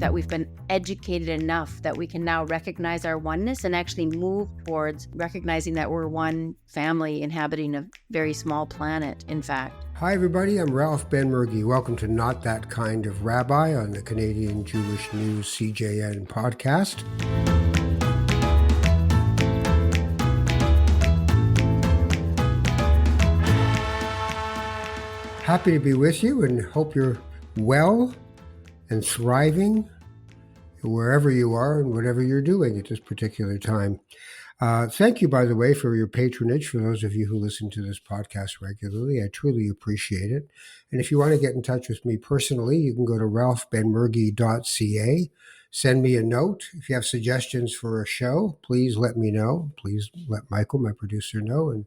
that we've been educated enough that we can now recognize our oneness and actually move towards recognizing that we're one family inhabiting a very small planet, in fact. Hi, everybody. I'm Ralph Benmergui. Welcome to Not That Kind of Rabbi on the Canadian Jewish News CJN podcast. Happy to be with you and hope you're well and thriving wherever you are and whatever you're doing at this particular time. Thank you, by the way, for your patronage, for those of you who listen to this podcast regularly. I truly appreciate it. And if you want to get in touch with me personally, you can go to ralphbenmergui.ca. Send me a note. If you have suggestions for a show, please let me know. Please let Michael, my producer, know, and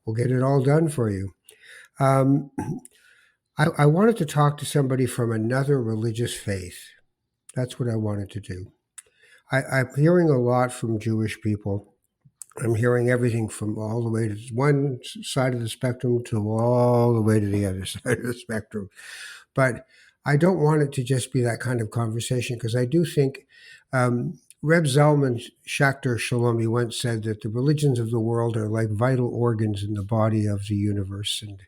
we'll get it all done for you. I wanted to talk to somebody from another religious faith. That's what I wanted to do. I'm hearing a lot from Jewish people. I'm hearing everything from all the way to one side of the spectrum to all the way to the other side of the spectrum. But I don't want it to just be that kind of conversation, because I do think Reb Zalman Schachter Shalomi once said that the religions of the world are like vital organs in the body of the universe, and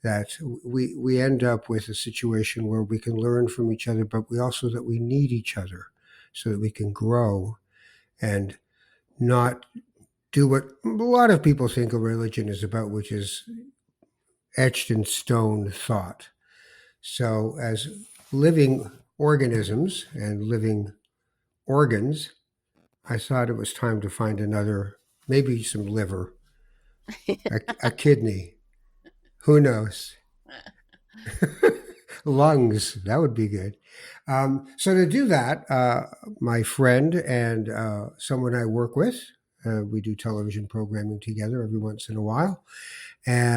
that we end up with a situation where we can learn from each other, but we also that we need each other so that we can grow and not do what a lot of people think a religion is about, which is etched in stone thought. So as living organisms and living organs, I thought it was time to find another, maybe some liver, a kidney. Who knows? Lungs, that would be good. So to do that, my friend and someone I work with, we do television programming together every once in a while.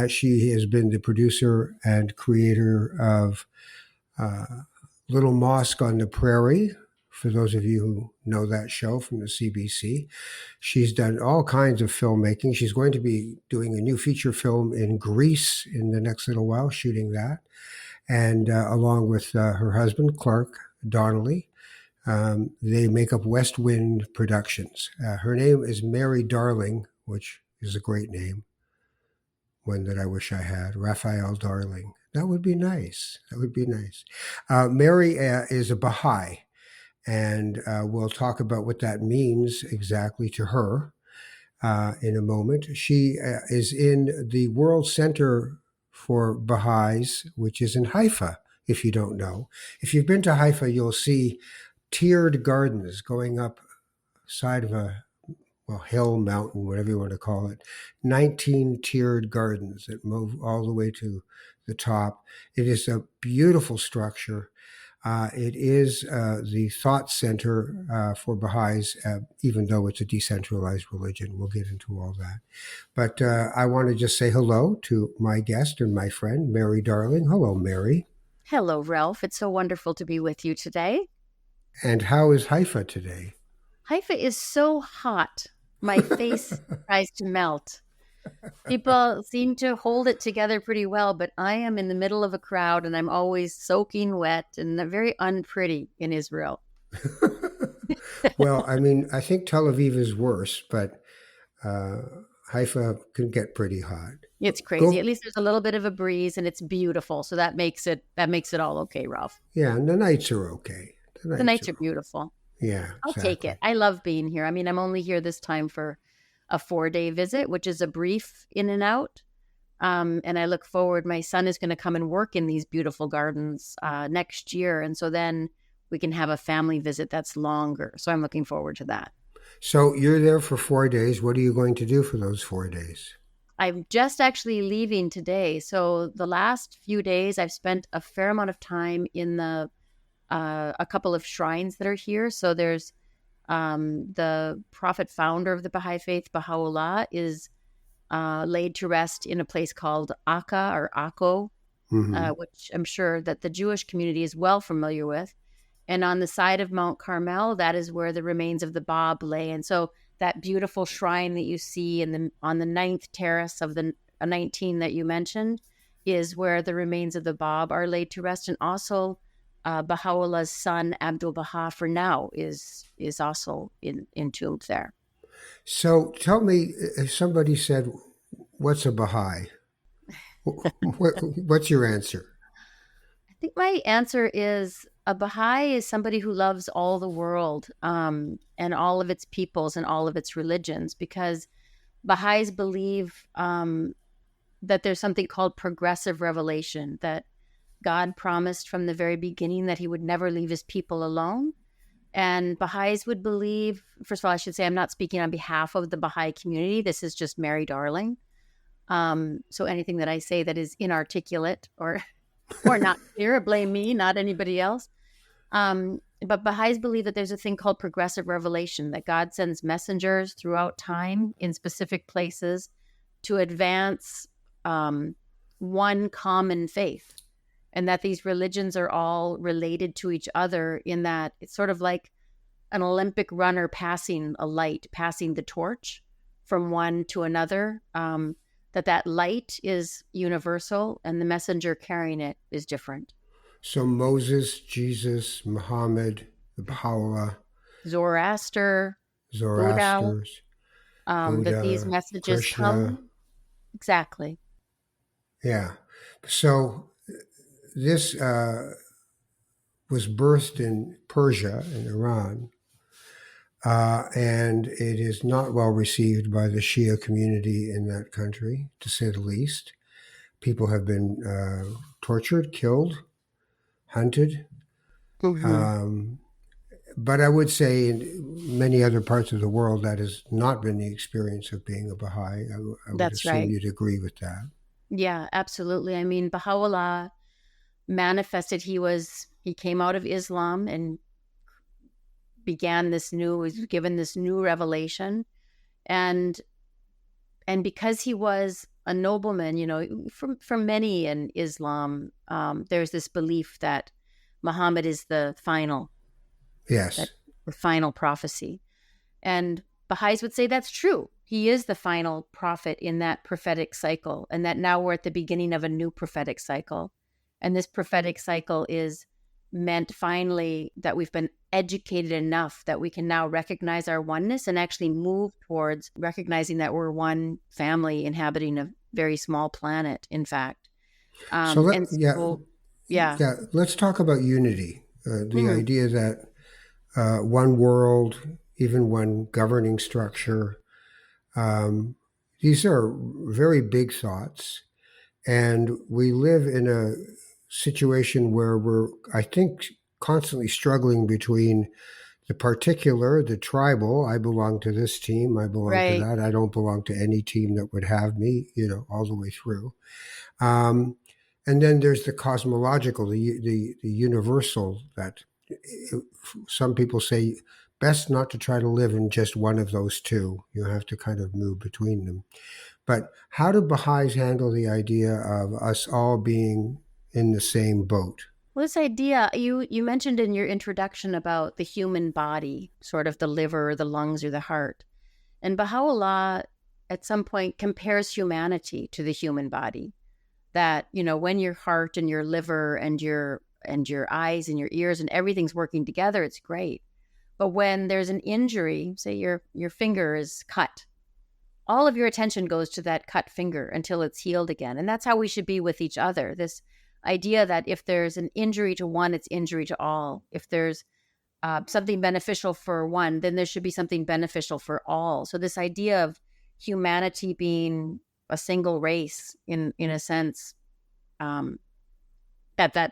She has been the producer and creator of Little Mosque on the Prairie, for those of you who know that show from the CBC. She's done all kinds of filmmaking. She's going to be doing a new feature film in Greece in the next little while, shooting that. And along with her husband, Clark Donnelly, they make up West Wind Productions. Her name is Mary Darling, which is a great name, one that I wish I had, Raphael Darling. That would be nice. That would be nice. Mary is a Bahai. And we'll talk about what that means exactly to her in a moment. She is in the World Center for Bahais, which is in Haifa, if you don't know. If you've been to Haifa, you'll see tiered gardens going up side of a hill, mountain, whatever you want to call it. 19 tiered gardens that move all the way to the top. It is a beautiful structure. It is the thought center for Bahais, even though it's a decentralized religion. We'll get into all that. But I want to just say hello to my guest and my friend, Mary Darling. Hello, Mary. Hello, Ralph. It's so wonderful to be with you today. And how is Haifa today? Haifa is so hot. My face tries to melt. People seem to hold it together pretty well, but I am in the middle of a crowd and I'm always soaking wet and very unpretty in Israel. Well, I mean, I think Tel Aviv is worse, but Haifa can get pretty hot. It's crazy. At least there's a little bit of a breeze and it's beautiful. So that makes it all okay, Ralph. Yeah, and the nights are okay. The nights are beautiful. Yeah, I'll take it. I love being here. I mean, I'm only here this time for a 4-day visit, which is a brief in and out. And I look forward, my son is going to come and work in these beautiful gardens next year. And so then we can have a family visit that's longer. So I'm looking forward to that. So you're there for 4 days. What are you going to do for those 4 days? I'm just actually leaving today. So the last few days I've spent a fair amount of time in a couple of shrines that are here. So there's the prophet founder of the Baha'i faith, Baha'u'llah, is laid to rest in a place called Akka or Akko, which I'm sure that the Jewish community is well familiar with. And on the side of Mount Carmel, that is where the remains of the Bab lay. And so that beautiful shrine that you see on the 9th terrace of the 19 that you mentioned is where the remains of the Bab are laid to rest. And also Baha'u'llah's son Abdul Baha for now is also entombed there. So tell me, if somebody said, "What's a Baha'i?" What's your answer? I think my answer is a Baha'i is somebody who loves all the world, and all of its peoples and all of its religions, because Baha'is believe that there's something called progressive revelation, that God promised from the very beginning that he would never leave his people alone. And Baha'is would believe, first of all, I should say I'm not speaking on behalf of the Baha'i community. This is just Mary Darling. So anything that I say that is inarticulate or not clear, blame me, not anybody else. But Baha'is believe that there's a thing called progressive revelation, that God sends messengers throughout time in specific places to advance one common faith, and that these religions are all related to each other in that it's sort of like an Olympic runner passing a light, passing the torch from one to another. That light is universal and the messenger carrying it is different. So Moses, Jesus, Muhammad, the Baha'u'llah, Zoroaster, Buddha, Zoroaster, that these Buddha, messages Krishna. come exactly. Yeah. So this was birthed in Persia, in Iran, and it is not well received by the Shia community in that country, to say the least. People have been tortured, killed, hunted. Mm-hmm. Um, but I would say in many other parts of the world, that has not been the experience of being a Baha'i. I would That's assume right. you'd agree with that. Yeah, absolutely. I mean, Baha'u'llah manifested. He came out of Islam and was given this new revelation. And because he was a nobleman, for many in Islam, there's this belief that Muhammad is that Yes. the final prophecy. And Baha'is would say that's true. He is the final prophet in that prophetic cycle, and that now we're at the beginning of a new prophetic cycle. And this prophetic cycle is meant finally that we've been educated enough that we can now recognize our oneness and actually move towards recognizing that we're one family inhabiting a very small planet, in fact. So And so, yeah. yeah, let's talk about unity. The Mhm. idea that one world, even one governing structure. Um, these are very big thoughts, and we live in a situation where we're, I think, constantly struggling between the particular, the tribal. I belong to this team. I belong to Right. that. I don't belong to any team that would have me. All the way through. Um, and then there's the cosmological, the universal that some people say best not to try to live in just one of those two. You have to kind of move between them. But how do Baha'is handle the idea of us all being in the same boat? Well, this idea you mentioned in your introduction about the human body, sort of the liver or the lungs or the heart. And Baha'u'llah at some point compares humanity to the human body. That, when your heart and your liver and your eyes and your ears and everything's working together, it's great. But when there's an injury, say your finger is cut, all of your attention goes to that cut finger until it's healed again. And that's how we should be with each other. This idea that if there's an injury to one, it's injury to all. If there's something beneficial for one, then there should be something beneficial for all. So this idea of humanity being a single race, in a sense, um, that that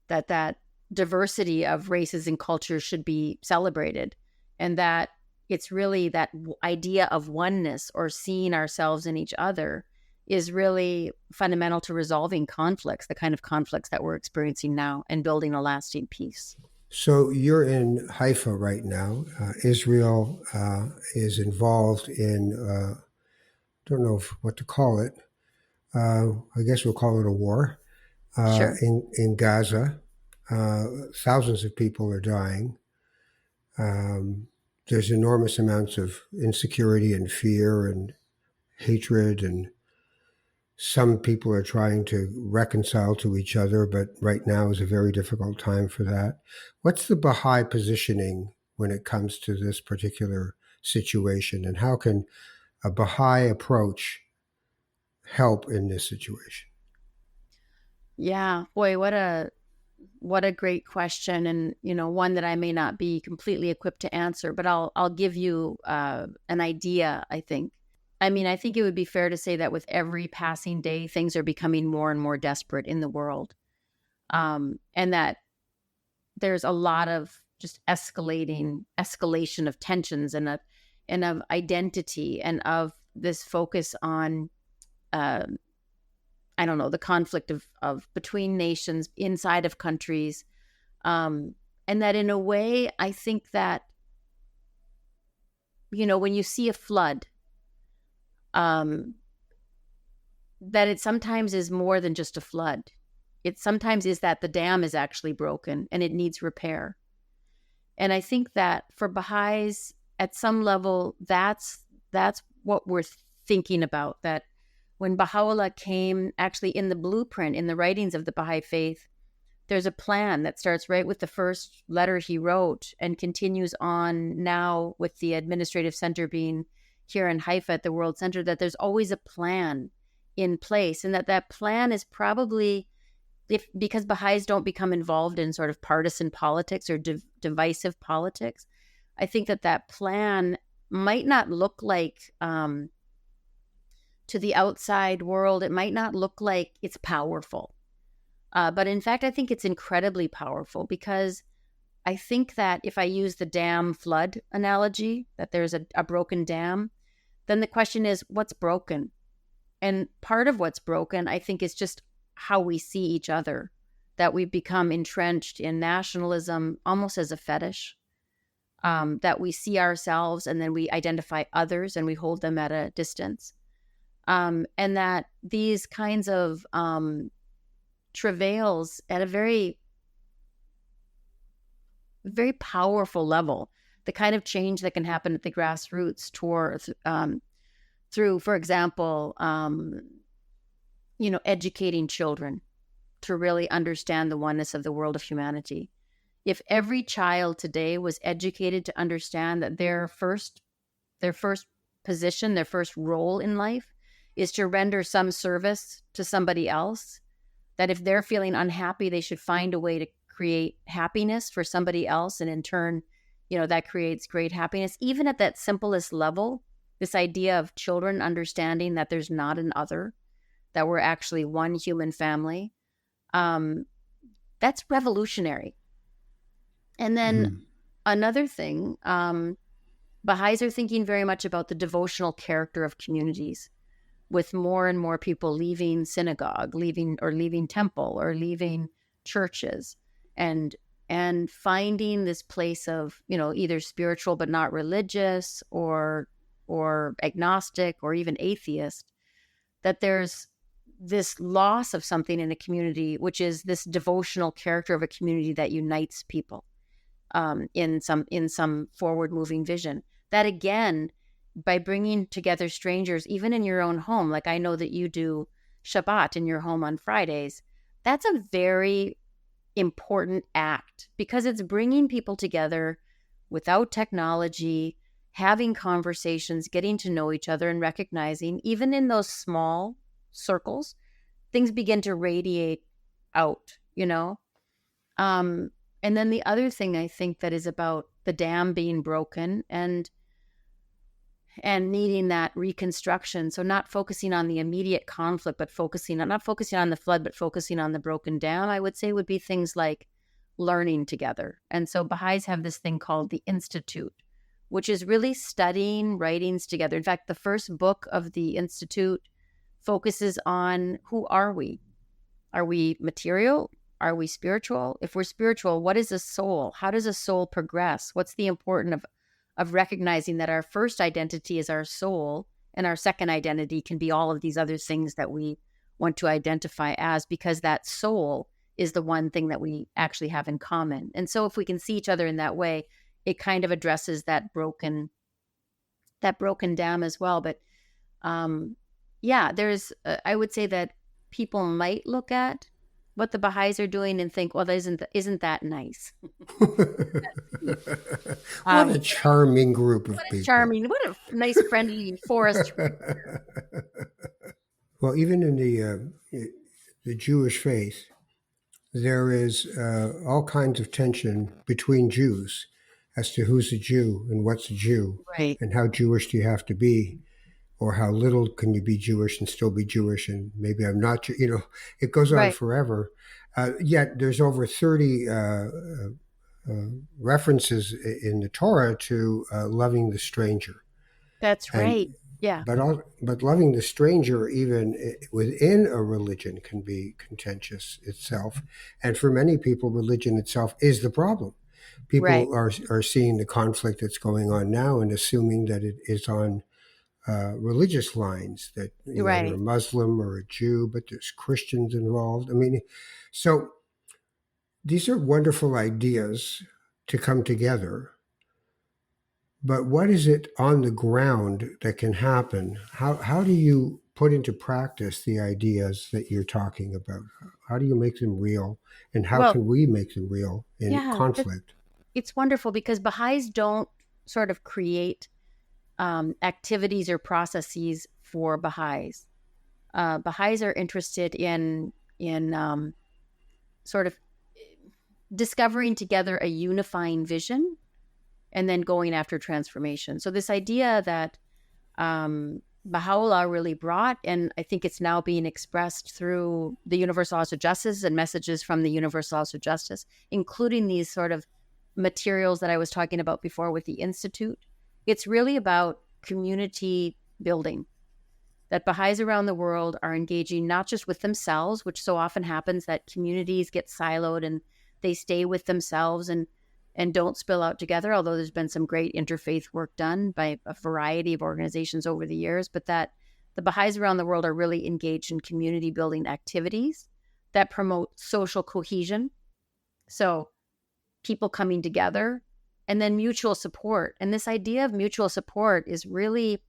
that diversity of races and cultures should be celebrated, and that it's really that idea of oneness or seeing ourselves in each other is really fundamental to resolving conflicts, the kind of conflicts that we're experiencing now, and building a lasting peace. So you're in Haifa right now. Israel is involved in, don't know what to call it. I guess we'll call it a war Sure. in Gaza. Thousands of people are dying. Um, there's enormous amounts of insecurity and fear and hatred and some people are trying to reconcile to each other, but right now is a very difficult time for that. What's the Baha'i positioning when it comes to this particular situation, and how can a Baha'i approach help in this situation? Yeah, boy, what a great question, and one that I may not be completely equipped to answer, but I'll give you an idea. I think it would be fair to say that with every passing day, things are becoming more and more desperate in the world, and that there's a lot of just escalation of tensions and of identity and of this focus on uh, I don't know, the conflict of between nations, inside of countries, um, and that in a way, I think that when you see a flood, um, that it sometimes is more than just a flood. It sometimes is that the dam is actually broken and it needs repair. And I think that for Baha'is, at some level, that's what we're thinking about. That when Baha'u'llah came, actually in the blueprint, in the writings of the Baha'i faith, there's a plan that starts right with the first letter he wrote and continues on now with the administrative center being here in Haifa at the World Center, that there's always a plan in place, and that plan is probably, if because Baha'is don't become involved in sort of partisan politics or divisive politics, I think that plan might not look like, to the outside world, it might not look like it's powerful. But in fact, I think it's incredibly powerful, because I think that if I use the dam flood analogy, that there's a broken dam, then the question is, what's broken? And part of what's broken, I think, is just how we see each other, that we've become entrenched in nationalism almost as a fetish, that we see ourselves and then we identify others and we hold them at a distance. And that these kinds of travails at a very, very powerful level, the kind of change that can happen at the grassroots through, for example, educating children to really understand the oneness of the world of humanity. If every child today was educated to understand that their first position, their first role in life is to render some service to somebody else, that if they're feeling unhappy, they should find a way to create happiness for somebody else. And in turn, that creates great happiness. Even at that simplest level, this idea of children understanding that there's not an other, that we're actually one human family, that's revolutionary. And then Mhm. another thing, Baha'is are thinking very much about the devotional character of communities, with more and more people leaving synagogue, leaving temple, or leaving churches, and finding this place of, either spiritual but not religious, or agnostic, or even atheist, that there's this loss of something in a community, which is this devotional character of a community that unites people, in some forward moving vision. That again, by bringing together strangers, even in your own home, like I know that you do Shabbat in your home on Fridays, that's a very important act, because it's bringing people together without technology, having conversations, getting to know each other, and recognizing, even in those small circles, things begin to radiate out. Um, and then the other thing I think that is about the dam being broken and needing that reconstruction. So not focusing on the immediate conflict, but not focusing on the flood, but focusing on the broken dam, I would say, would be things like learning together. And so Baha'is have this thing called the Institute, which is really studying writings together. In fact, the first book of the Institute focuses on, who are we? Are we material? Are we spiritual? If we're spiritual, what is a soul? How does a soul progress? What's the importance of recognizing that our first identity is our soul, and our second identity can be all of these other things that we want to identify as, because that soul is the one thing that we actually have in common. And so if we can see each other in that way, it kind of addresses that broken dam as well. But yeah, there's, I would say that people might look at what the Baha'is are doing and think, well, isn't that nice? Sweet. What a Um, charming group what of a people. charming, what a nice, friendly forest. Well, even in the Jewish faith, there is all kinds of tension between Jews as to who's a Jew and what's a Jew, Right, and how Jewish do you have to be, or how little can you be Jewish and still be Jewish, and maybe I'm not. It goes on right. forever. Yet there's over 30 references in the Torah to loving the stranger, That's right. and Yeah, but loving the stranger, even within a religion, can be contentious itself. And for many people, religion itself is the problem. right, People are seeing the conflict that's going on now and assuming that it is on religious lines, that you're either a right. Muslim or a Jew, but there's Christians involved. I mean, so these are wonderful ideas to come together. But what is it on the ground that can happen? How do you put into practice the ideas that you're talking about? How do you make them real? And how Well, can we make them real in yeah, conflict? it's wonderful because Baha'is don't sort of create activities or processes for Baha'is. Baha'is are interested in sort of discovering together a unifying vision and then going after transformation. So this idea that Baha'u'llah really brought, and I think it's now being expressed through the Universal Laws of Justice and messages from the Universal Laws of Justice, including these sort of materials that I was talking about before with the Institute. It's really about community building, that Baha'is around the world are engaging not just with themselves, which so often happens that communities get siloed and they stay with themselves and don't spill out together, although there's been some great interfaith work done by a variety of organizations over the years, but that the Baha'is around the world are really engaged in community building activities that promote social cohesion. So people coming together and then mutual support. And this idea of mutual support is really,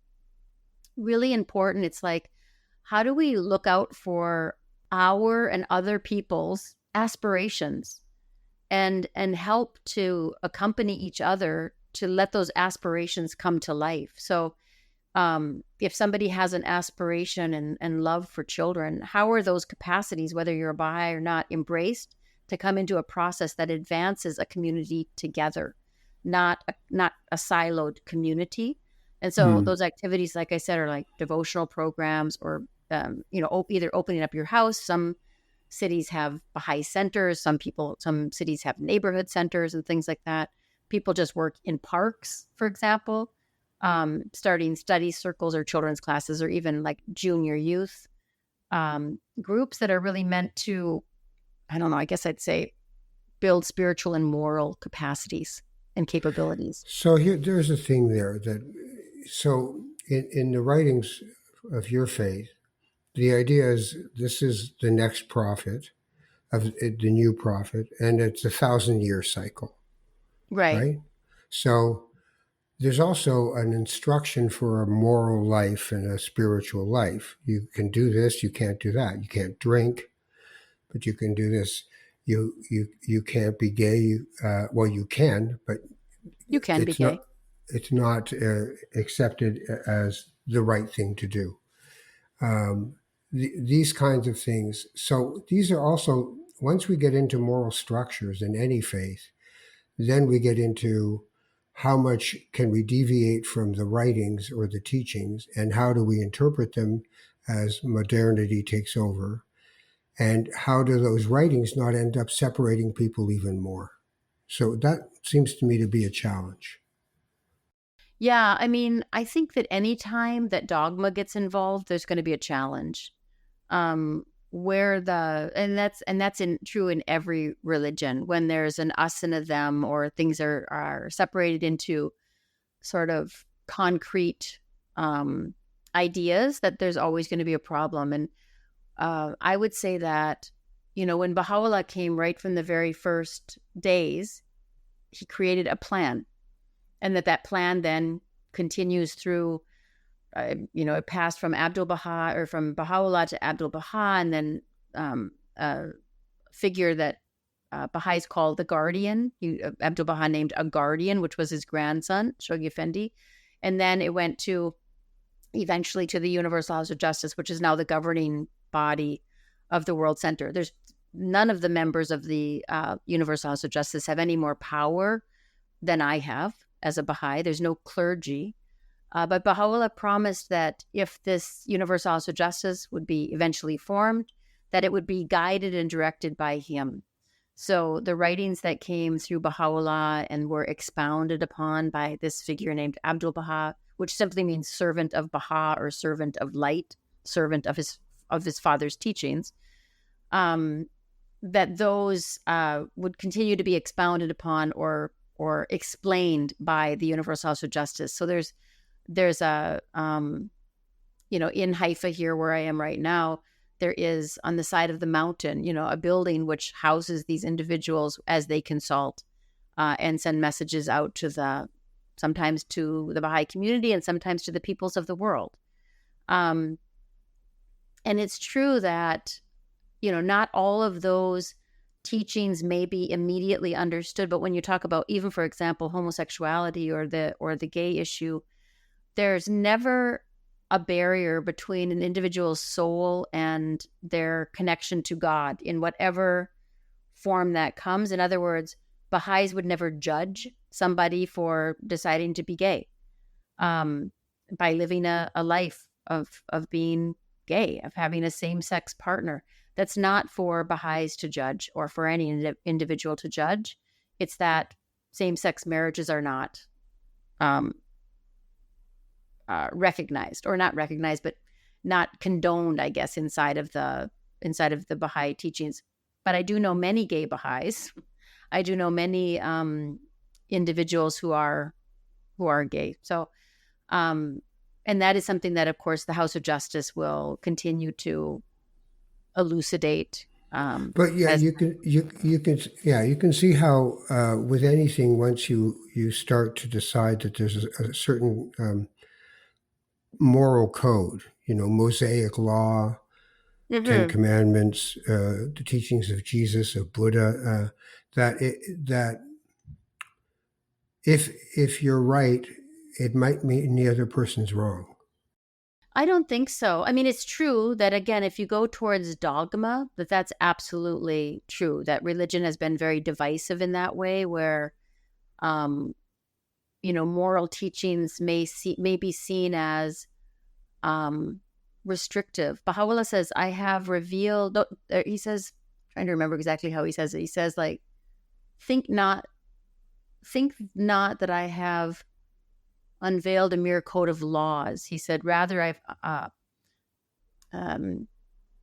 really important. It's like, how do we look out for our and other people's aspirations and help to accompany each other to let those aspirations come to life? So if somebody has an aspiration and love for children, how are those capacities, whether you're a Baha'i or not, embraced to come into a process that advances a community together, not a siloed community? And so Mm. those activities, like I said, are like devotional programs or either opening up your house. Some cities have Baha'i centers. Some cities have neighborhood centers and things like that. People just work in parks, for example, starting study circles or children's classes, or even like junior youth groups that are really meant to, I don't know, I guess I'd say build spiritual and moral capacities and capabilities. So there's a thing there that, so in the writings of your faith, the idea is this is the next prophet of the new prophet, and it's 1,000 year cycle, Right. right? So there's also an instruction for a moral life and a spiritual life. You can do this, you can't do that. You can't drink, but you can do this. You can't be gay. Well, you can, but You can be it's not gay. it's not accepted as the right thing to do. Um, these kinds of things. So these are also, once we get into moral structures in any faith, then we get into how much can we deviate from the writings or the teachings, and how do we interpret them as modernity takes over, and how do those writings not end up separating people even more? So that seems to me to be a challenge. Yeah, I mean, I think that anytime that dogma gets involved, there's going to be a challenge. Where the and that's in true in every religion. When there's an us and a them, or things are separated into sort of concrete ideas, that there's always going to be a problem. And I would say that, when Baha'u'llah came right from the very first days, he created a plan, and that plan then continues through it passed from Abdul Baha or from Baha'u'llah to Abdul Baha, and then a figure that Bahais called the guardian. Abdul Baha named a guardian, which was his grandson, Shoghi Effendi. And then it went to eventually to the Universal House of Justice, which is now the governing body of the World Center. There's none of the members of the Universal House of Justice have any more power than I have as a Baha'i. There's no clergy. But Baha'u'llah promised that if this Universal House of Justice would be eventually formed, that it would be guided and directed by him. So the writings that came through Baha'u'llah and were expounded upon by this figure named Abdul Baha, which simply means servant of Baha or servant of light, servant of his father's teachings, that those would continue to be expounded upon or explained by the Universal House of Justice. So there's a in Haifa here where I am right now, there is on the side of the mountain, a building which houses these individuals as they consult and send messages out sometimes to the Baha'i community and sometimes to the peoples of the world. And it's true that, not all of those teachings may be immediately understood, but when you talk about even, for example, homosexuality or the gay issue, there's never a barrier between an individual's soul and their connection to God in whatever form that comes. In other words, Baha'is would never judge somebody for deciding to be gay by living a life of being gay, of having a same-sex partner. That's not for Baha'is to judge or for any individual to judge. It's that same-sex marriages are not recognized, or not recognized, but not condoned, I guess, inside of the Baha'i teachings. But I do know many gay Baha'is. I do know many individuals who are gay. So, and that is something that, of course, the House of Justice will continue to elucidate. But yeah, you can see how with anything, once you start to decide that there's a certain moral code, Mosaic Law, Ten Mm-hmm. Commandments, the teachings of Jesus, of Buddha, that if you're right, it might mean the other person's wrong. I don't think so. I mean, it's true that, again, if you go towards dogma, that's absolutely true, that religion has been very divisive in that way, where, moral teachings may be seen as restrictive. Baha'u'llah says, I have revealed, he says, trying to remember exactly how he says it. He says, like, think not that I have unveiled a mere code of laws. He said, rather I've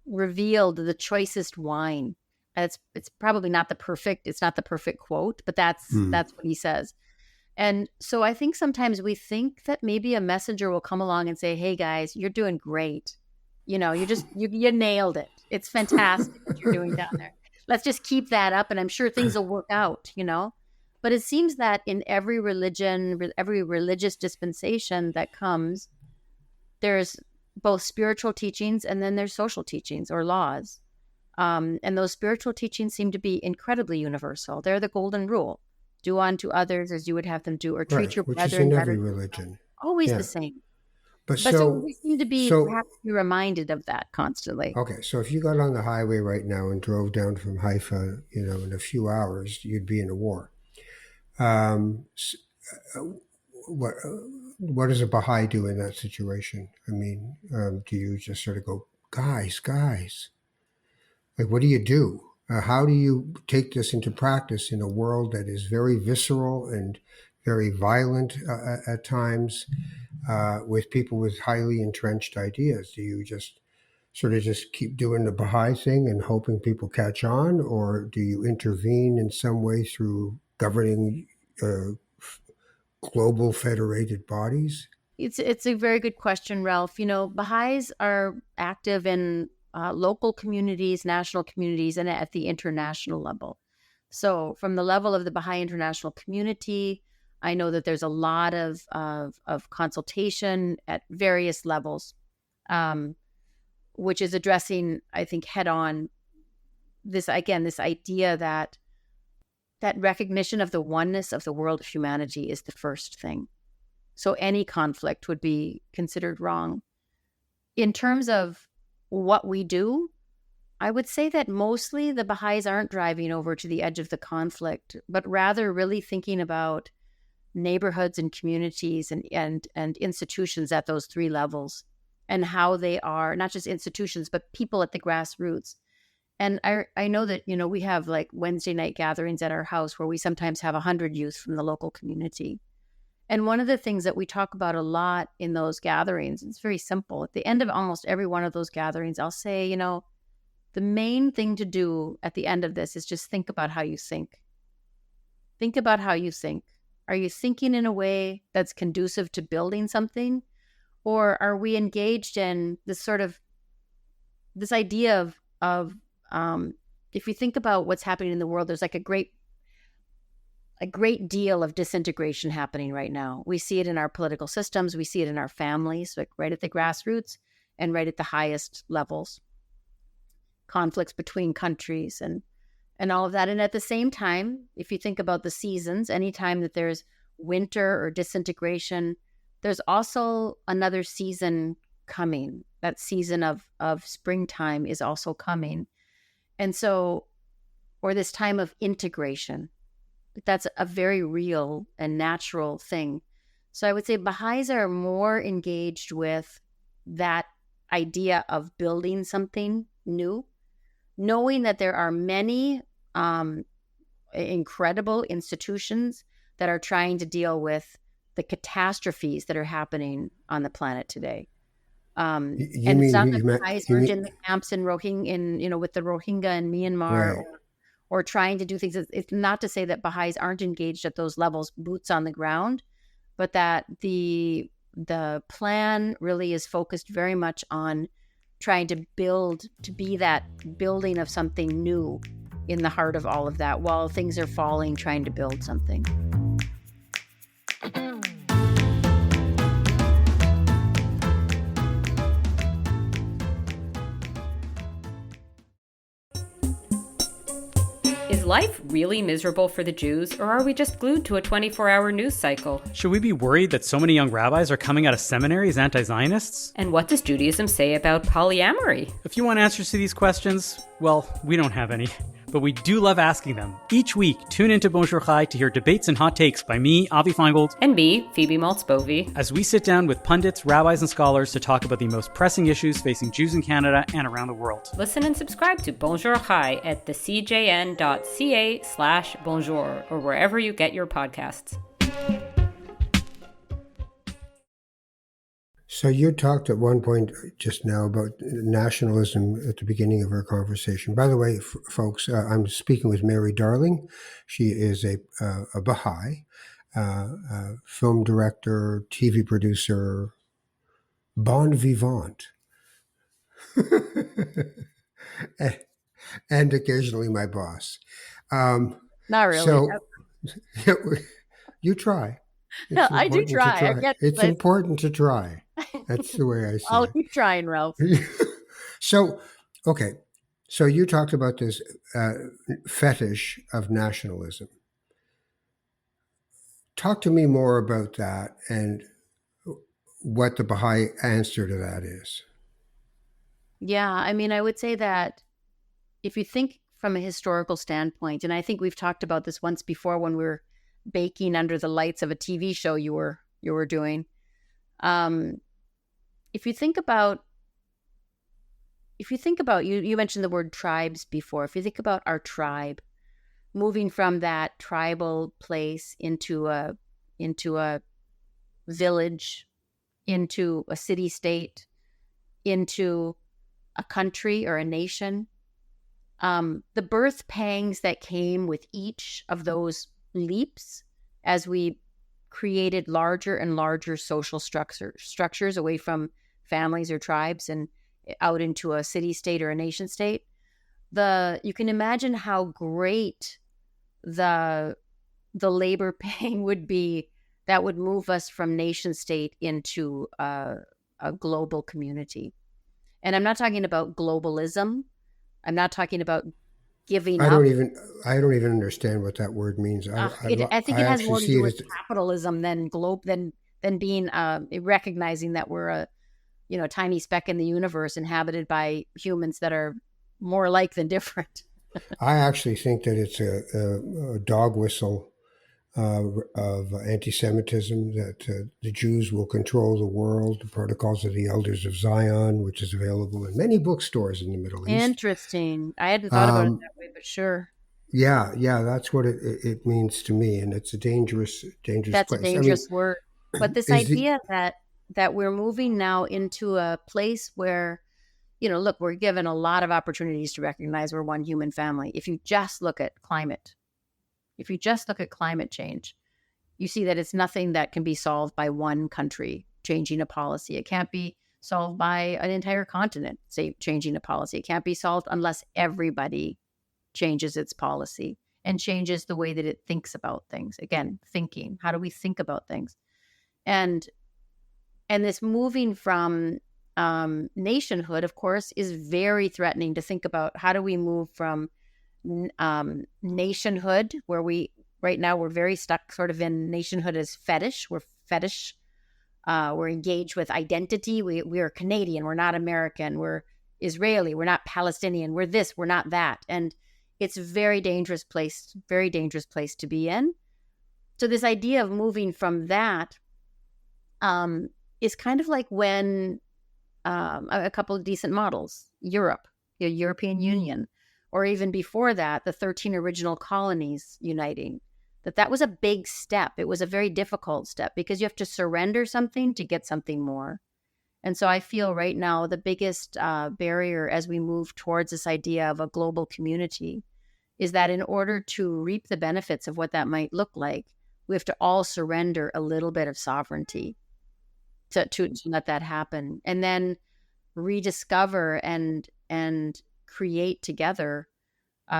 revealed the choicest wine. It's probably not the perfect quote, but that's what he says. And so I think sometimes we think that maybe a messenger will come along and say, hey guys, you're doing great. You nailed it. It's fantastic what you're doing down there. Let's just keep that up, and I'm sure things will work out, But it seems that in every religion, every religious dispensation that comes, there's both spiritual teachings and then there's social teachings or laws. And those spiritual teachings seem to be incredibly universal. They're the golden rule. Do unto others as you would have them do, or treat Right, your which is brethren in better. every religion. Always Yeah. the same. But But so so we seem to be so have to be reminded of that constantly. okay, so if you got on the highway right now and drove down from Haifa, in a few hours, you'd be in a war. What what does a Baha'i do in that situation? I mean, do you just sort of go, guys? Like, what do you do? How do you take this into practice in a world that is very visceral and very violent at times, with people with highly entrenched ideas? Do you just sort of just keep doing the Baha'i thing and hoping people catch on, or do you intervene in some way through governing global federated bodies? It's a very good question, Ralph. Baha'is are active in local communities, national communities, and at the international level. So from the level of the Baha'i international community, I know that there's a lot of consultation at various levels, which is addressing, I think, head on this idea that recognition of the oneness of the world of humanity is the first thing. So any conflict would be considered wrong. In terms of what we do, I would say that mostly the Bahais aren't driving over to the edge of the conflict, but rather really thinking about neighborhoods and communities and institutions at those three levels, and how they are not just institutions, but people at the grassroots. And I know that, we have like Wednesday night gatherings at our house where we sometimes have 100 youth from the local community. And one of the things that we talk about a lot in those gatherings, it's very simple. At the end of almost every one of those gatherings, I'll say, the main thing to do at the end of this is just think about how you think. Think about how you think. Are you thinking in a way that's conducive to building something? Or are we engaged in this idea of if you think about what's happening in the world, there's like a great deal of disintegration happening right now. We see it in our political systems. We see it in our families, like right at the grassroots and right at the highest levels. Conflicts between countries and all of that. And at the same time, if you think about the seasons, anytime that there's winter or disintegration, there's also another season coming. That season of springtime is also coming. And so, or this time of integration, that's a very real and natural thing. So I would say Baha'is are more engaged with that idea of building something new, knowing that there are many incredible institutions that are trying to deal with the catastrophes that are happening on the planet today. And it's not that Baha'is aren't in the camps in Rohingya, with the Rohingya in Myanmar, right. or trying to do things. It's not to say that Baha'is aren't engaged at those levels, boots on the ground, but that the plan really is focused very much on trying to be that building of something new in the heart of all of that, while things are falling, trying to build something. Is life really miserable for the Jews, or are we just glued to a 24-hour news cycle? Should we be worried that so many young rabbis are coming out of seminary as anti-Zionists? And what does Judaism say about polyamory? If you want answers to these questions, well, we don't have any. But we do love asking them. Each week, tune into Bonjour Chai to hear debates and hot takes by me, Avi Feingold, and me, Phoebe Maltz-Bovey, as we sit down with pundits, rabbis, and scholars to talk about the most pressing issues facing Jews in Canada and around the world. Listen and subscribe to Bonjour Chai at thecjn.ca/bonjour or wherever you get your podcasts. So you talked at one point just now about nationalism at the beginning of our conversation. By the way, folks, I'm speaking with Mary Darling. She is a Bahai, film director, TV producer, bon vivant, and occasionally my boss. Not really. So you try. No, I do try. It's important to try. That's the way I see I'll it. keep trying, Ralph. So, okay. So you talked about this fetish of nationalism. Talk to me more about that and what the Baha'i answer to that is. Yeah, I mean, I would say that if you think from a historical standpoint, and I think we've talked about this once before when we were baking under the lights of a TV show you were doing. If you think about, you mentioned the word tribes before. If you think about our tribe, moving from that tribal place into a village, into a city state, into a country or a nation, the birth pangs that came with each of those leaps as we created larger and larger social structures away from families or tribes and out into a city state or a nation state. You can imagine how great the the labor pain would be that would move us from nation state into a global community. And I'm not talking about globalism. I'm not talking about giving I up. don't even I don't even understand what that word means. I think I it has actually more to see do it with as capitalism than being recognizing that we're a tiny speck in the universe inhabited by humans that are more alike than different. I actually think that it's a dog whistle of anti-Semitism, that the Jews will control the world, the Protocols of the Elders of Zion, which is available in many bookstores in the Middle East. Interesting. I hadn't thought about it Um, that way, but sure. yeah, that's what it means to me, and it's a dangerous That's a place. I mean, dangerous word. But this is the idea that we're moving now into a place where, look, we're given a lot of opportunities to recognize we're one human family. If you just look at climate, if you just look at climate change, you see that it's nothing that can be solved by one country changing a policy. It can't be solved by an entire continent, say, changing a policy. It can't be solved unless everybody changes its policy and changes the way that it thinks about things. Again, thinking. How do we think about things? And this moving from nationhood, of course, is very threatening to think about. How do we move from nationhood, where right now we're very stuck sort of in nationhood as fetish. We're fetish. We're engaged with identity. We're Canadian. We're not American. We're Israeli. We're not Palestinian. We're this. We're not that. And it's a very dangerous place to be in. So this idea of moving from that is kind of like when a couple of decent models, Europe, the European Union, or even before that, the 13 original colonies uniting, that was a big step. It was a very difficult step because you have to surrender something to get something more. And so I feel right now the biggest barrier as we move towards this idea of a global community is that in order to reap the benefits of what that might look like, we have to all surrender a little bit of sovereignty to let that happen, and then rediscover and create together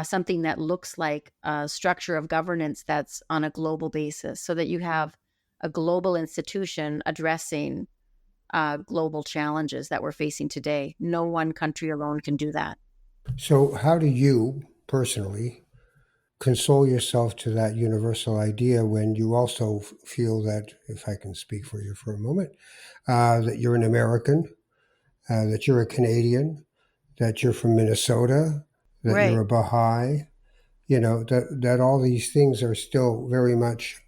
something that looks like a structure of governance that's on a global basis, so that you have a global institution addressing global challenges that we're facing today. No one country alone can do that. so. How do you personally console yourself to that universal idea when you also feel that, if I can speak for you for a moment, that you're an American, that you're a Canadian, that you're from Minnesota, that you're Right. a Bahai, that all these things are still very much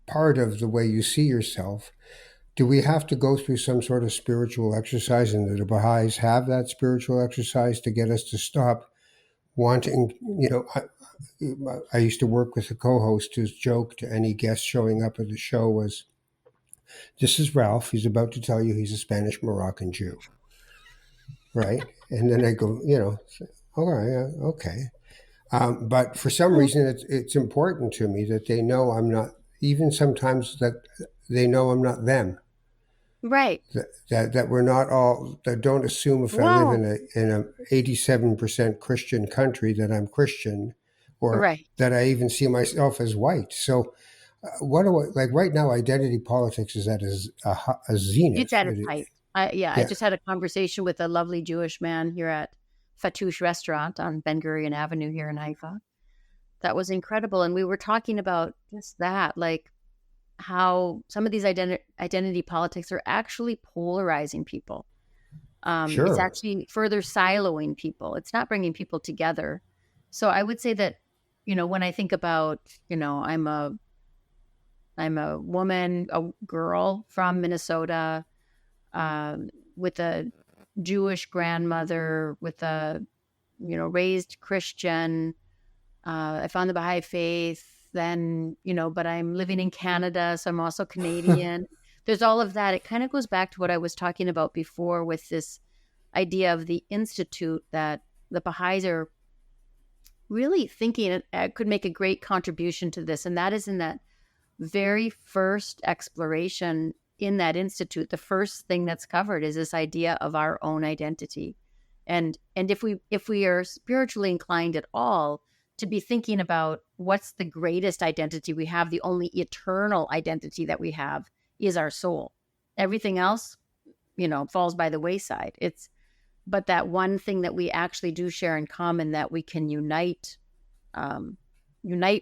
part of the way you see yourself. Do we have to go through some sort of spiritual exercise, and do the Baha'is have that spiritual exercise to get us to stop wanting, I used to work with a co-host whose joke to any guest showing up at the show was, "This is Ralph. He's about to tell you he's a Spanish Moroccan Jew." Right? And then I go, all right, okay. But for some reason, it's important to me that they know I'm not, even sometimes that they know I'm not them. Right. That we're not all, that don't assume if I live Well, in a 87% Christian country that I'm Christian, or right. that I even see myself as white. So what do I, like right now, identity politics is at a It's zenith. at its height. I Yeah, just had a conversation with a lovely Jewish man here at Fatouche Restaurant on Ben Gurion Avenue here in Haifa. That was incredible. And we were talking about just that, like how some of these identity politics are actually polarizing people. It's sure. actually further siloing people. It's not bringing people together. So I would say that, when I think about, I'm a woman, a girl from Minnesota, with a Jewish grandmother, with a, raised Christian. I found the Baha'i faith then, but I'm living in Canada, so I'm also Canadian. There's all of that. It kind of goes back to what I was talking about before with this idea of the institute, that the Baha'is are really thinking it could make a great contribution to this. And that is in that very first exploration in that institute, the first thing that's covered is this idea of our own identity. And if we are spiritually inclined at all to be thinking about what's the greatest identity we have. The only eternal identity that we have is our soul. Everything else, falls by the wayside. But that one thing that we actually do share in common that we can unite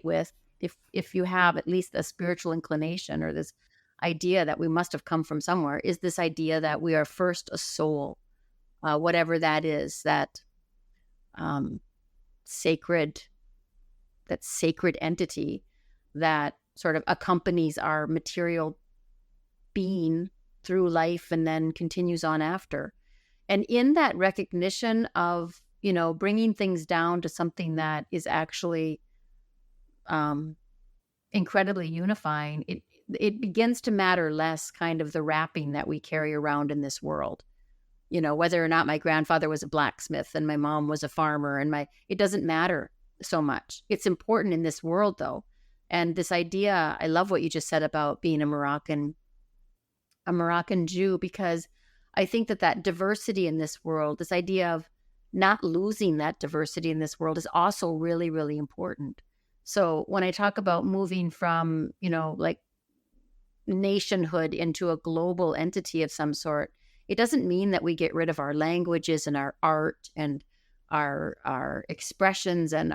with, if you have at least a spiritual inclination or this idea that we must have come from somewhere, is this idea that we are first a soul, whatever that is, um, sacred entity that sort of accompanies our material being through life and then continues on after. And in that recognition of, bringing things down to something that is actually incredibly unifying, it begins to matter less kind of the wrapping that we carry around in this world. Whether or not my grandfather was a blacksmith and my mom was a farmer and it doesn't matter so much. It's important in this world though. And this idea, I love what you just said about being a Moroccan Jew, because I think that diversity in this world, this idea of not losing that diversity in this world, is also really, really important. So when I talk about moving from, like nationhood into a global entity of some sort, it doesn't mean that we get rid of our languages and our art and our expressions and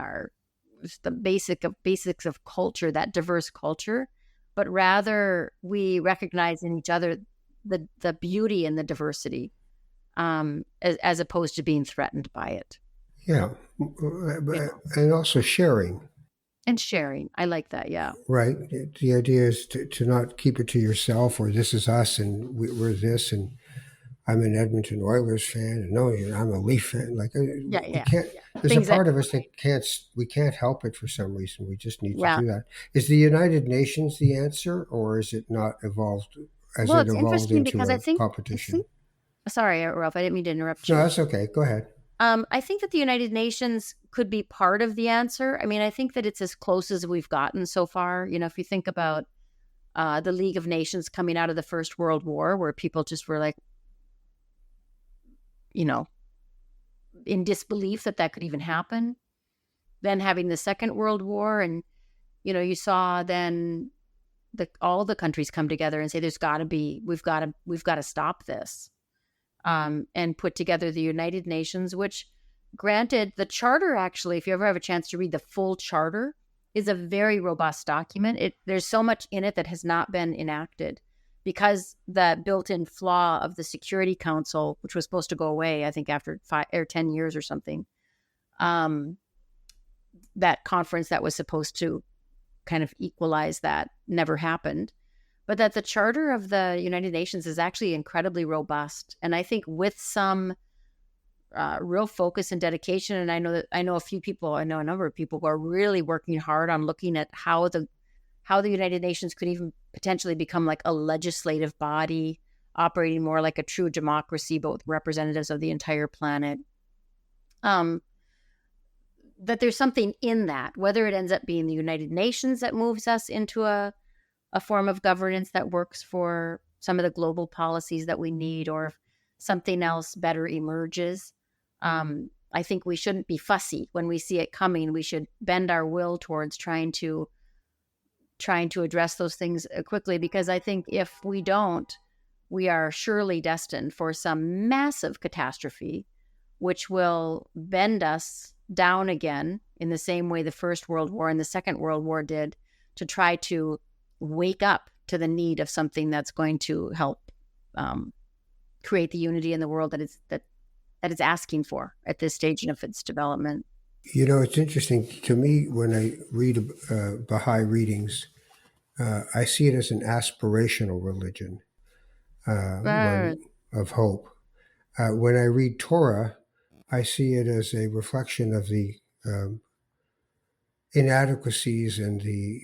the basics of culture, that diverse culture, but rather we recognize in each other the beauty and the diversity, as opposed to being threatened by it. Yeah. And also sharing. And sharing. I like that. Yeah. Right. The idea is to not keep it to yourself, or this is us and we're this, and I'm an Edmonton Oilers fan, and no, I'm a Leaf fan. Like, Yeah. we Yeah. can't. Yeah. There's Things a part that, of us that we can't help it for some reason. We just need to yeah. do that. Is the United Nations the answer, or is it not evolved? Has Well, it it's evolved interesting into because a competition? sorry, Ralph, I didn't mean to interrupt No, you. that's okay. Go ahead. I think that the United Nations could be part of the answer. I mean, I think that it's as close as we've gotten so far. If you think about the League of Nations coming out of the First World War, where people just were like, in disbelief that could even happen. Then having the Second World War, and you saw then all the countries come together and say, we've got to stop this. And put together the United Nations, which, granted, the charter, actually, if you ever have a chance to read the full charter, is a very robust document. There's so much in it that has not been enacted because the built-in flaw of the Security Council, which was supposed to go away, I think after 5 or 10 years or something, that conference that was supposed to kind of equalize that never happened. But that the Charter of the United Nations is actually incredibly robust. And I think with some real focus and dedication, and I know a number of people who are really working hard on looking at how the United Nations could even potentially become like a legislative body, operating more like a true democracy, but with representatives of the entire planet. That there's something in that, whether it ends up being the United Nations that moves us into a form of governance that works for some of the global policies that we need, or if something else better emerges. I think we shouldn't be fussy when we see it coming. We should bend our will towards trying to address those things quickly, because I think if we don't, we are surely destined for some massive catastrophe, which will bend us down again in the same way the First World War and the Second World War did, to try to wake up to the need of something that's going to help create the unity in the world that it's asking for at this stage of its development. It's interesting to me when I read Baha'i readings. I see it as an aspirational religion, one of hope. When I read Torah, I see it as a reflection of the inadequacies and the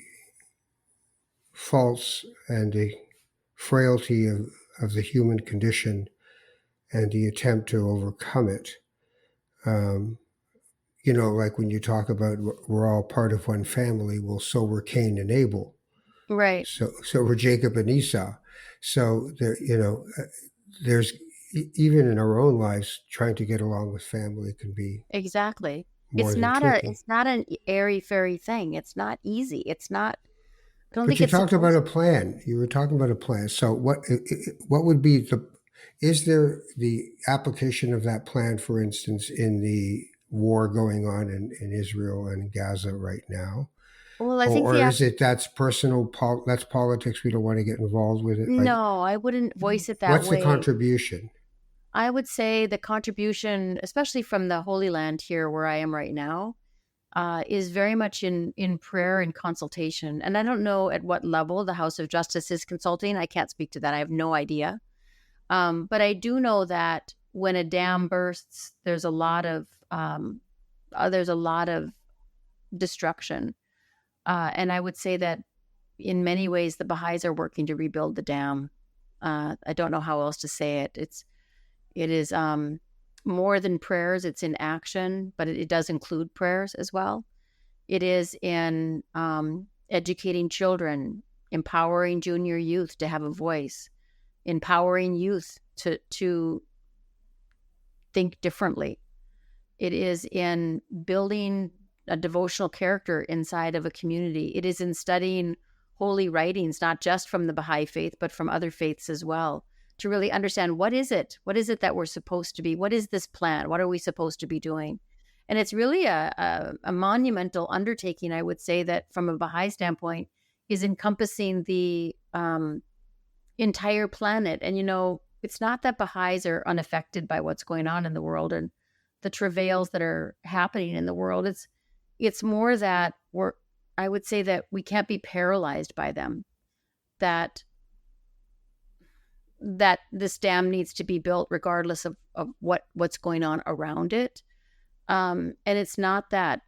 faults and the frailty of the human condition and the attempt to overcome it. Like when you talk about we're all part of one family, well, so were Cain and Abel. Right. So were Jacob and Esau. So there's even in our own lives, trying to get along with family can be exactly more than tweaking. it's not an airy fairy thing. It's not easy. It's not. I don't But think you it's talked about supposed. a plan. You were talking about a plan. So what would be the, is there the application of that plan, for instance, in the war going on in Israel and Gaza right now? Well, I think Or is it that's personal, that's politics, we don't want to get involved with it? Like, no, I wouldn't voice it that what's the way. contribution? I would say the contribution, especially from the Holy Land here where I am right now, is very much in prayer and consultation. And I don't know at what level the House of Justice is consulting. I can't speak to that. I have no idea. But I do know that when a dam bursts, there's a lot of destruction. And I would say that in many ways, the Bahais are working to rebuild the dam. I don't know how else to say it. It is more than prayers. It's in action, but it does include prayers as well. It is in educating children, empowering junior youth to have a voice, empowering youth to think differently. It is in building a devotional character inside of a community. It is in studying holy writings, not just from the Baha'i faith, but from other faiths as well, to really understand what is it? What is it that we're supposed to be? What is this plan? What are we supposed to be doing? And it's really a monumental undertaking, I would say, that from a Baha'i standpoint is encompassing the entire planet. And, it's not that Baha'is are unaffected by what's going on in the world and the travails that are happening in the world. It's more that I would say that we can't be paralyzed by them, that this dam needs to be built regardless of what's going on around it. And it's not that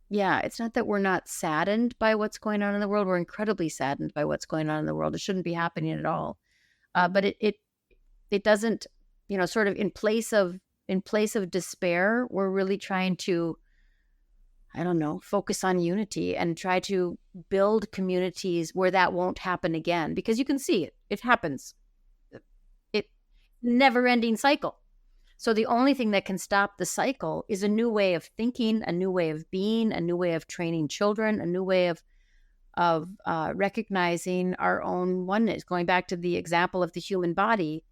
we're not saddened by what's going on in the world. We're incredibly saddened by what's going on in the world. It shouldn't be happening at all. But it doesn't, sort of in place of despair, we're really trying to, I don't know, focus on unity and try to build communities where that won't happen again, because you can see it happens. It never ending cycle. So the only thing that can stop the cycle is a new way of thinking, a new way of being, a new way of training children, a new way of recognizing our own oneness. Going back to the example of the human body,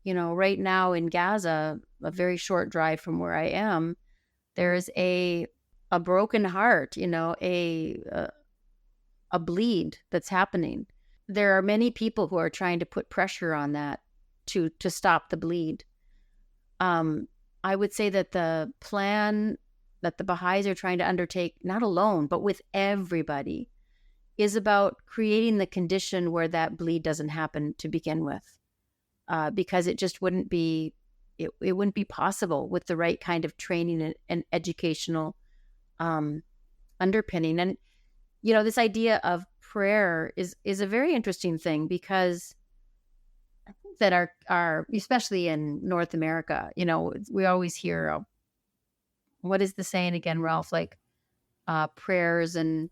right now in Gaza, a very short drive from where I am, there's a broken heart, a bleed that's happening. There are many people who are trying to put pressure on that to stop the bleed. I would say that the plan that the Baha'is are trying to undertake, not alone, but with everybody, is about creating the condition where that bleed doesn't happen to begin with, because it just wouldn't be possible with the right kind of training and educational underpinning. And this idea of prayer is a very interesting thing, because I think that our especially in North America, we always hear, what is the saying again, Ralph? Like prayers and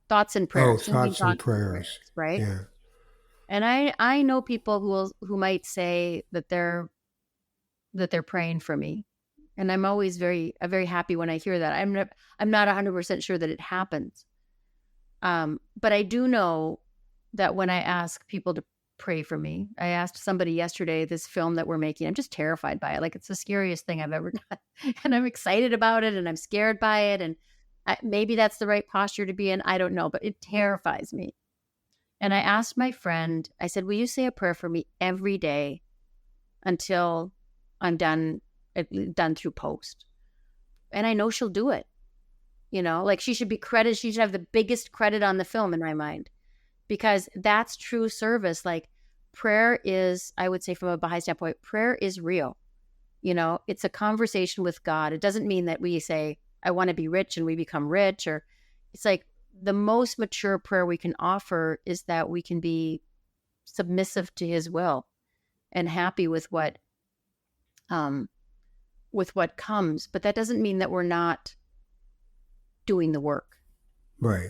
thoughts and Oh, prayers, thinking thoughts and thoughts and prayers. prayers, right? Yeah. And I know people who might say that they're praying for me, and I'm always very happy when I hear that. I'm not 100% sure that it happens, but I do know that when I ask people to pray for me, I asked somebody yesterday, this film that we're making, I'm just terrified by it. Like, it's the scariest thing I've ever done, and I'm excited about it, and I'm scared by it, and maybe that's the right posture to be in. I don't know, but it terrifies me. And I asked my friend, I said, will you say a prayer for me every day until I'm done through post? And I know she'll do it. Like, she should be credited. She should have the biggest credit on the film in my mind, because that's true service. Like, prayer is, I would say from a Baha'i standpoint, prayer is real. It's a conversation with God. It doesn't mean that we say, I want to be rich, and we become rich, or it's like, the most mature prayer we can offer is that we can be submissive to his will and happy with what comes. But that doesn't mean that we're not doing the work, Right,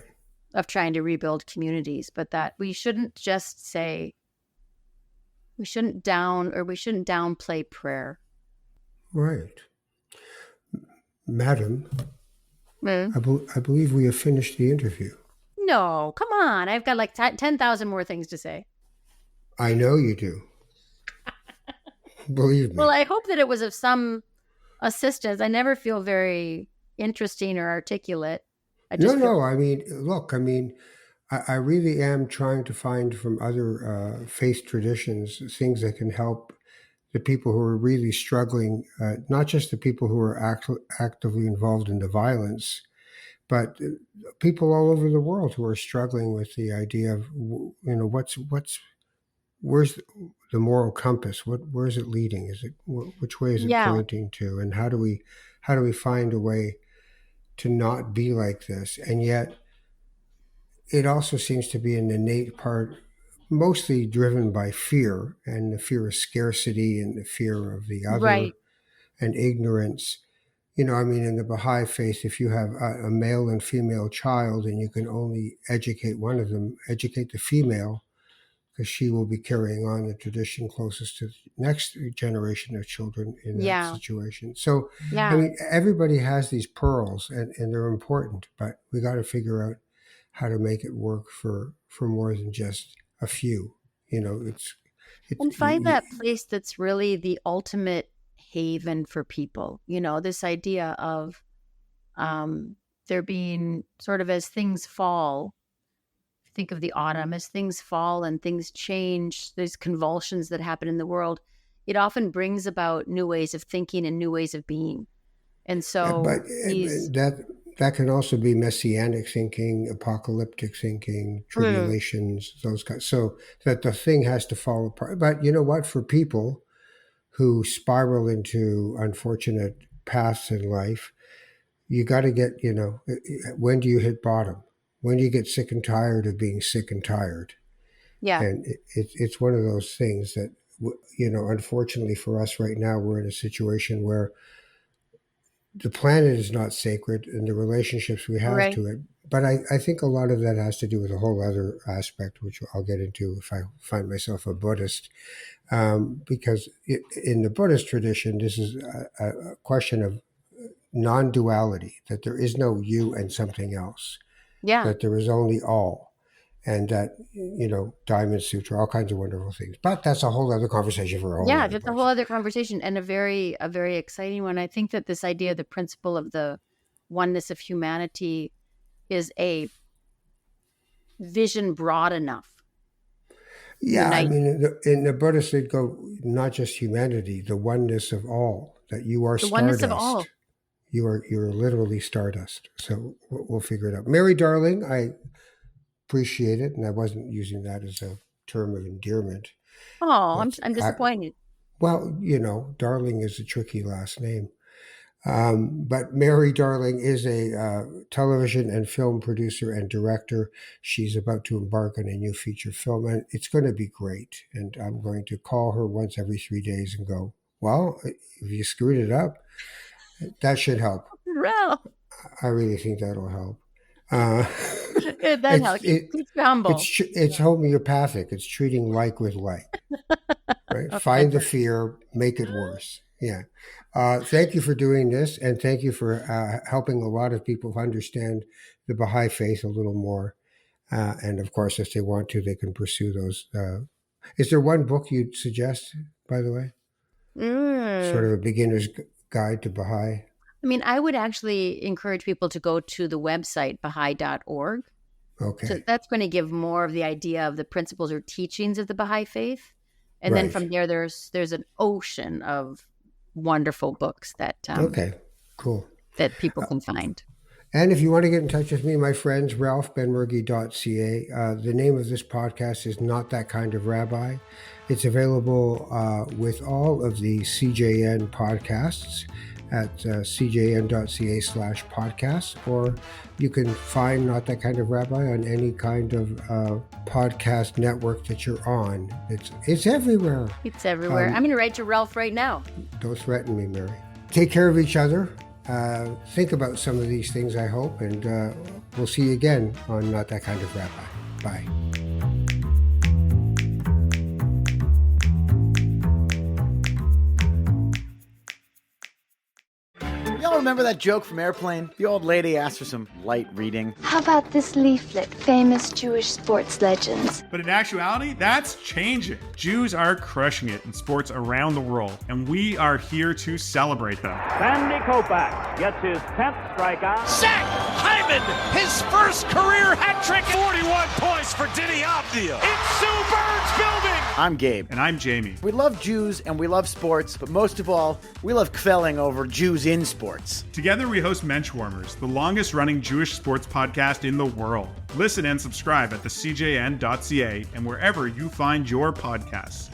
of trying to rebuild communities, but that we shouldn't just say, we shouldn't downplay prayer. right. Madam, Mm. I believe we have finished the interview. No, come on. I've got like 10,000 more things to say. I know you do. Believe Well, me. I hope that it was of some assistance. I never feel very interesting or articulate. I No, just feel, no. I mean, look, I really am trying to find from other faith traditions things that can help the people who are really struggling, not just the people who are actively involved in the violence, but people all over the world who are struggling with the idea of, where's the moral compass? Where is it leading? Is it which way is it yeah, pointing to? And how do we find a way to not be like this? And yet, it also seems to be an innate part, mostly driven by fear and the fear of scarcity and the fear of the other right. and ignorance. In the Baha'i faith, if you have a male and female child and you can only educate one of them, educate the female, because she will be carrying on the tradition closest to the next generation of children in that Yeah, situation. So, yeah. everybody has these pearls and they're important, but we got to figure out how to make it work for more than just a few. It's And find that place that's really the ultimate haven for people. This idea of there being sort of as things fall, think of the autumn, as things fall and things change, there's convulsions that happen in the world. It often brings about new ways of thinking and new ways of being. And but so these, that can also be messianic thinking, apocalyptic thinking, mm, tribulations, those kinds. So that the thing has to fall apart. But you know what? For people who spiral into unfortunate paths in life, you got to get, when do you hit bottom? When do you get sick and tired of being sick and tired? yeah, And it's one of those things that, unfortunately for us right now, we're in a situation where the planet is not sacred and the relationships we have right. to it. But I think a lot of that has to do with a whole other aspect, which I'll get into if I find myself a Buddhist. Because in the Buddhist tradition, this is a question of non duality, that there is no you and something else, Yeah. that there is only all. And that, Diamond Sutra, all kinds of wonderful things. But that's a whole other conversation for a whole Yeah, other that's a whole person. other conversation and a very exciting one. I think that this idea, the principle of the oneness of humanity, is a vision broad enough to Yeah, unite. in the Buddhists, they'd go not just humanity, the oneness of all, that you are The oneness of stardust. all. You're literally stardust. So we'll figure it out. Mary Darling, I appreciate it. And I wasn't using that as a term of endearment. Oh, I'm But I'm disappointed. well, Darling is a tricky last name. But Mary Darling is a television and film producer and director. She's about to embark on a new feature film, and it's going to be great. And I'm going to call her once every 3 days and go, well, if you screwed it up, that should help. Well, I really think that'll help. Uh, that it's helps. Keeps you humble. it's homeopathic. It's treating like with like. Right? Okay, Find the perfect. fear, make it worse. Yeah. Thank you for doing this, and thank you for helping a lot of people understand the Baha'i faith a little more. And of course, if they want to, they can pursue those. Is there one book you'd suggest, by the way? Sort Mm. of a beginner's guide to Baha'i? I mean, I would actually encourage people to go to the website Bahai.org. So Okay. that's going to give more of the idea of the principles or teachings of the Baha'i faith. And then Right. from there, there's an ocean of wonderful books Okay. Cool. that people can find. And if you want to get in touch with me, my friends, ralphbenmergui.ca. The name of this podcast is Not That Kind of Rabbi. It's available with all of the CJN podcasts at cjn.ca/podcasts, or you can find Not That Kind of Rabbi on any kind of podcast network that you're on. It's everywhere. It's everywhere. I'm going to write to Ralph right now. Don't threaten me, Mary. Take care of each other. Think about some of these things, I hope, and we'll see you again on Not That Kind of Rabbi. Bye. Yo, remember that joke from Airplane? The old lady asked for some light reading. How about this leaflet, famous Jewish sports legends? But in actuality, that's changing. Jews are crushing it in sports around the world, and we are here to celebrate them. Sandy Koufax gets his 10th strikeout. Zach Hyman, his first career hat trick. 41 points for Diddy Avdia. It's Sue Bird's building. I'm Gabe. And I'm Jamie. We love Jews and we love sports, but most of all, we love kvelling over Jews in sports. Together we host Menschwarmers, the longest-running Jewish sports podcast in the world. Listen and subscribe at thecjn.ca and wherever you find your podcasts.